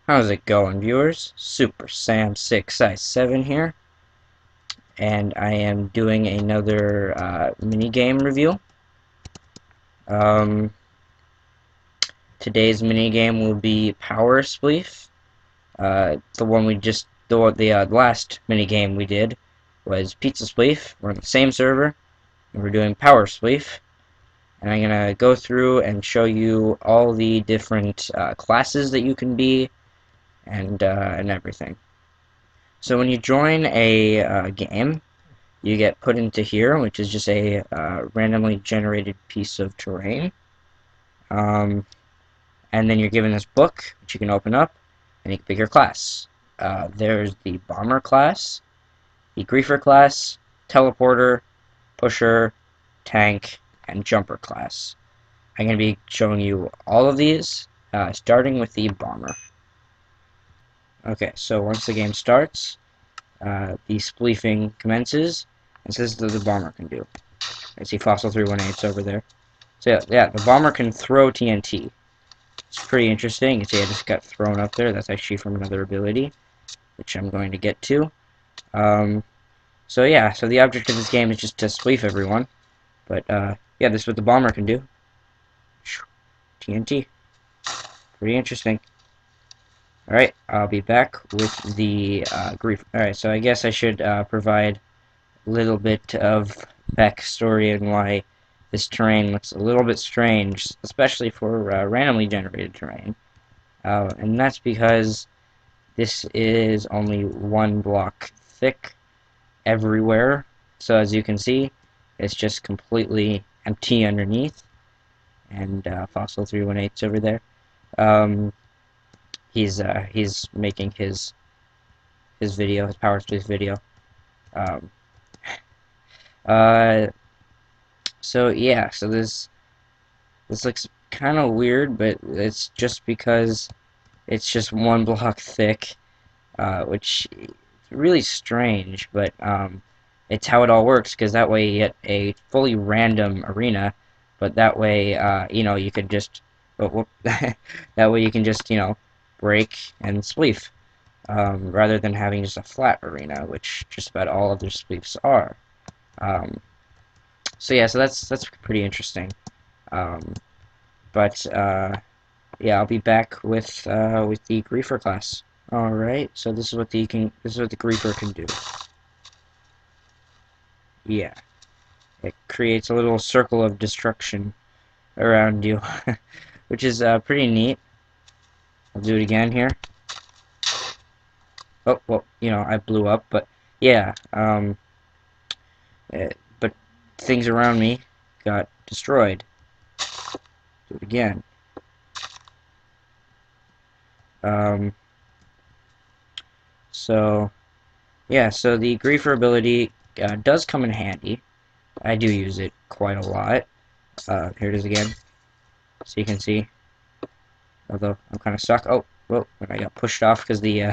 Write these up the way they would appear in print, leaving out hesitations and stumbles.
How's it going, viewers? Super Sam 6 Size 7 here, and I am doing another minigame review. Um, Today's minigame will be Power Spleef. The last minigame we did was Pizza Spleef. We're on the same server, and we're doing Power Spleef. And I'm gonna go through and show you all the different classes that you can be, and everything. So when you join a game, you get put into here, which is just a randomly generated piece of terrain. And then you're given this book, which you can open up, and you can pick your class. There's the Bomber class, the Griefer class, Teleporter, Pusher, Tank, and Jumper class. I'm going to be showing you all of these, starting with the Bomber. Okay, so once the game starts, the spleefing commences, and so this is what the Bomber can do. I see Fossil 318's over there. So yeah, the Bomber can throw TNT. It's pretty interesting. You can see I just got thrown up there. That's actually from another ability, which I'm going to get to. So yeah, so the object of this game is just to spleef everyone. But yeah, this is what the Bomber can do. TNT. Pretty interesting. Alright, I'll be back with the grief. Alright, so I guess I should provide a little bit of backstory and why this terrain looks a little bit strange, especially for randomly generated terrain. And that's because this is only one block thick everywhere. So as you can see, it's just completely empty underneath. And Fossil 318's over there. He's making his video, his Power Spleef video. So yeah, so this looks kind of weird, but it's just because it's just one block thick, which is really strange, but it's how it all works, because that way you get a fully random arena, but that way, you know, you could just, that way you can just, you know, break and spleef, rather than having just a flat arena, which just about all other spleefs are. So yeah, so that's pretty interesting. But yeah, I'll be back with the Griefer class. All right, so this is what the Griefer can do. Yeah, it creates a little circle of destruction around you, which is pretty neat. I'll do it again here. Oh, well, you know, I blew up, but yeah, but things around me got destroyed. Do it again. So yeah, so the Griefer ability does come in handy. I do use it quite a lot. Here it is again, so you can see. Although I'm kind of stuck. Oh, well, I got pushed off because the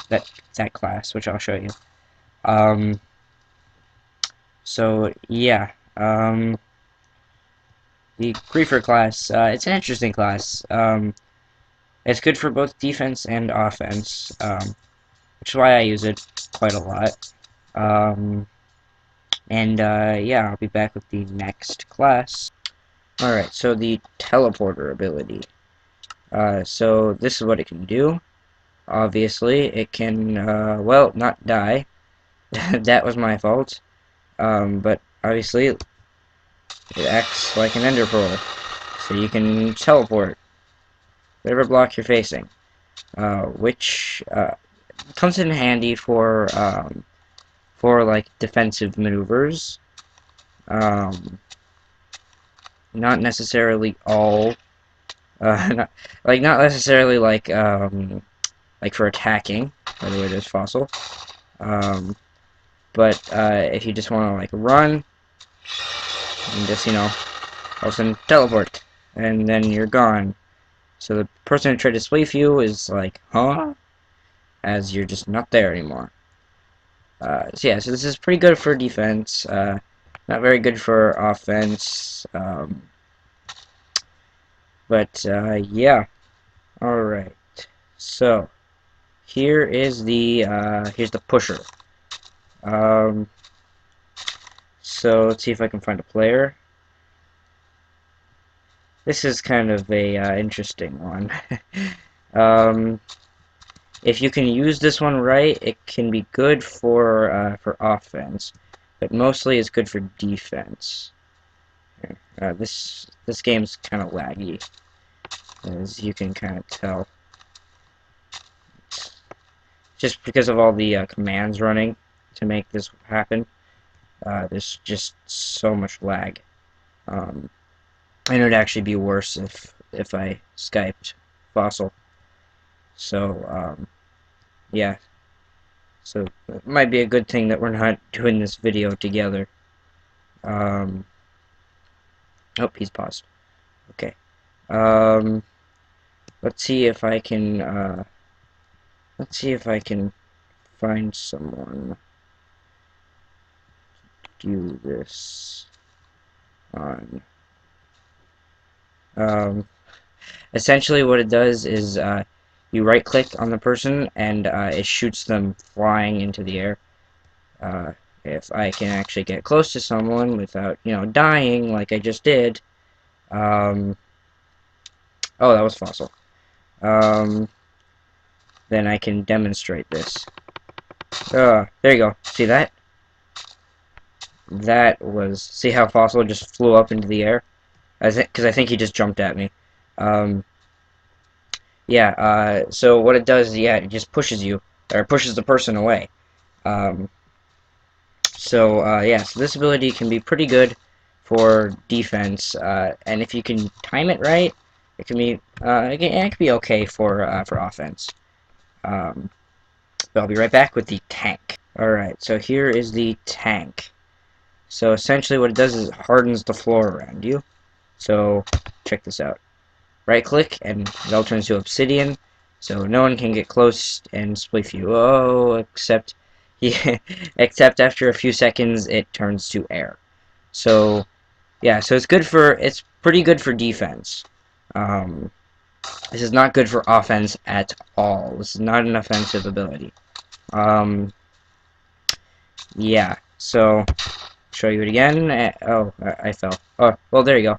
that class, which I'll show you. So yeah, the Griefer class. It's an interesting class. It's good for both defense and offense, which is why I use it quite a lot. And yeah, I'll be back with the next class. Alright, so the Teleporter ability. So this is what it can do. Obviously, it can, well, not die. That was my fault. But obviously, it acts like an ender pearl. So you can teleport whatever block you're facing. Which comes in handy for like defensive maneuvers. Not necessarily all, not necessarily like for attacking. By the way, there's Fossil. But if you just want to like run and just, you know, all of a sudden teleport, and then you're gone. So the person who tried to spleef you is like, huh? As you're just not there anymore. So yeah, so this is pretty good for defense. Not very good for offense. But yeah. Alright. So here is the here's the pusher. Um, so let's see if I can find a player. This is kind of a interesting one. um, if you can use this one right, it can be good for offense, but mostly it's good for defense. This game's kind of laggy, as you can kind of tell, just because of all the commands running to make this happen. There's just so much lag. Um, and it would actually be worse if I Skyped Fossil. So yeah, so it might be a good thing that we're not doing this video together. Um, oh, he's paused. Okay. Um, let's see if I can. Let's see if I can find someone to do this on. Um, essentially, what it does is you right-click on the person and it shoots them flying into the air. If I can actually get close to someone without, dying like I just did. Um, oh, that was Fossil. Um, then I can demonstrate this. There you go. See that? That was... See how Fossil just flew up into the air? Because I think he just jumped at me. Um, yeah, so what it does, yeah, it just pushes you, or pushes the person away. Um, yeah, so this ability can be pretty good for defense, and if you can time it right, it can be, it can be okay for offense. But I'll be right back with the tank. Alright, so here is the tank. So essentially what it does is it hardens the floor around you. So, check this out. Right click and it all turns to obsidian, so no one can get close and spleef you. Oh, except yeah, except after a few seconds it turns to air. So yeah, so it's pretty good for defense. Um, this is not good for offense at all. This is not an offensive ability. Yeah, so show you it again. Oh, I fell. Oh, well, there you go.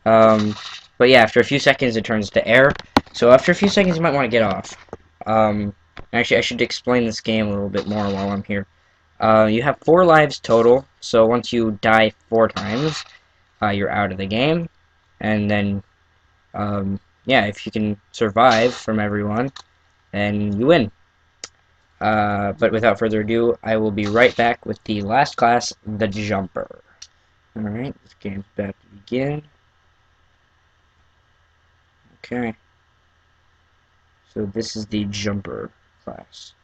um, but yeah, after a few seconds, it turns to air. So after a few seconds, you might want to get off. Actually, I should explain this game a little bit more while I'm here. You have 4 lives total, so once you die 4 times, you're out of the game. And then, yeah, if you can survive from everyone, then you win. But without further ado, I will be right back with the last class, the Jumper. Alright, this game's about to begin. Okay. So this is the Jumper class.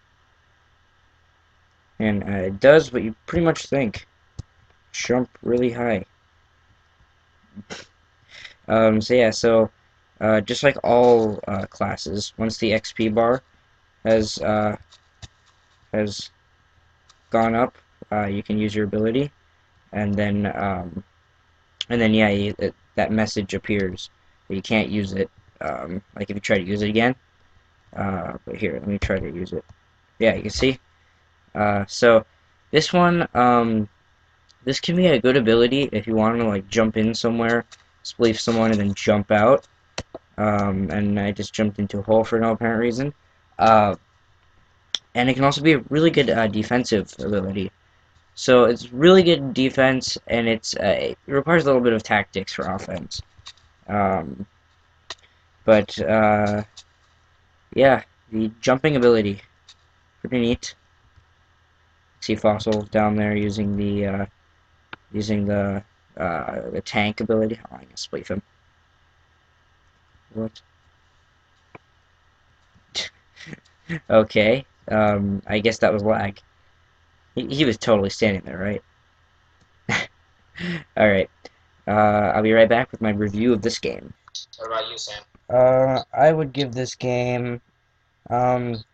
And it does what you pretty much think. Jump really high. So yeah, just like all classes, once the XP bar has has gone up, you can use your ability, and then yeah, that message appears, but you can't use it. Like if you try to use it again. But here, let me try to use it. Yeah, you can see. So this one, this can be a good ability if you want to like jump in somewhere, spleef someone, and then jump out. And I just jumped into a hole for no apparent reason. And it can also be a really good defensive ability. So it's really good defense, and it requires a little bit of tactics for offense. Um, but yeah, the jumping ability, pretty neat. See Fossil down there using the tank ability. Oh, I'm gonna spleef him. What? Okay. I guess that was lag. He was totally standing there, right? Alright. I'll be right back with my review of this game. What about you, Sam? I would give this game, um,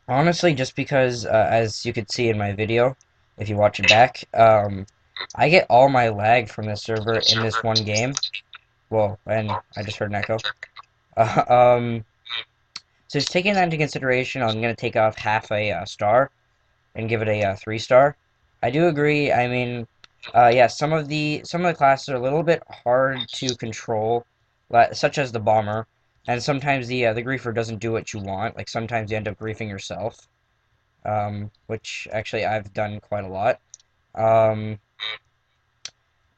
honestly, just because, as you could see in my video, if you watch it back, I get all my lag from this server in this one game. Whoa, and I just heard an echo. Um, So just taking that into consideration, I'm gonna take off half a star and give it a 3 star. I do agree. I mean, yeah, some of the classes are a little bit hard to control, such as the bomber, and sometimes the griefer doesn't do what you want. Like sometimes you end up griefing yourself, which actually I've done quite a lot. Um,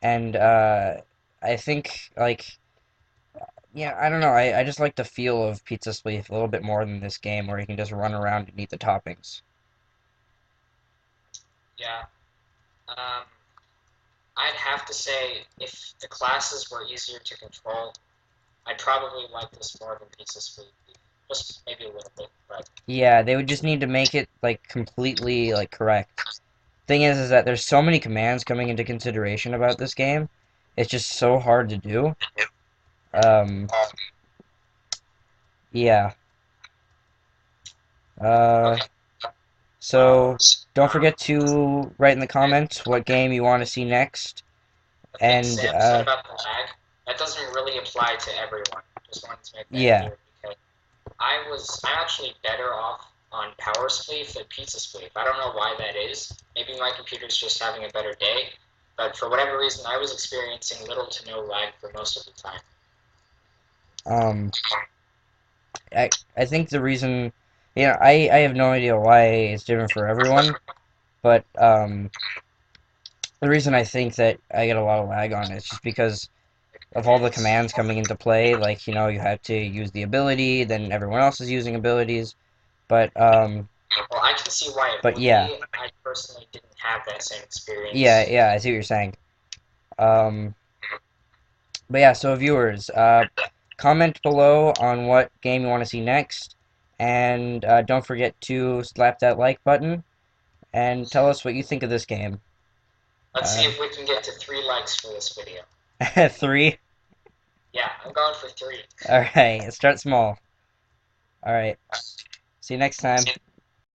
and I think like yeah, I don't know. I just like the feel of Pizza Spleef a little bit more than this game where you can just run around and eat the toppings. Yeah. Um, I'd have to say if the classes were easier to control, I'd probably like this more than Pizza Sweet. Just maybe a little bit, but Yeah, they would just need to make it like completely like correct. Thing is that there's so many commands coming into consideration about this game. It's just so hard to do. Um, yeah. Uh, okay. so don't forget to write in the comments what game you want to see next. Okay, And Sam said about the lag. That doesn't really apply to everyone. Just wanted to make that yeah. clear because I'm actually better off on Power Spleef than Pizza Spleef. I don't know why that is. Maybe my computer's just having a better day, but for whatever reason, I was experiencing little to no lag for most of the time. Um, I think the reason, I have no idea why it's different for everyone, but the reason I think that I get a lot of lag on it is just because of all the Commands. commands coming into play. Like, you have to use the ability, then everyone else is using abilities. But Well, I can see why it but would yeah, be. I personally didn't have that same yeah, experience. yeah. I see what you're saying. Um, but yeah, so viewers, comment below on what game you want to see next, and don't forget to slap that like button and tell us what you think of this game. Let's see Uh, if we can get to 3 likes for this video. 3. Yeah, I'm going for 3. All right, start small. All right, see you next time.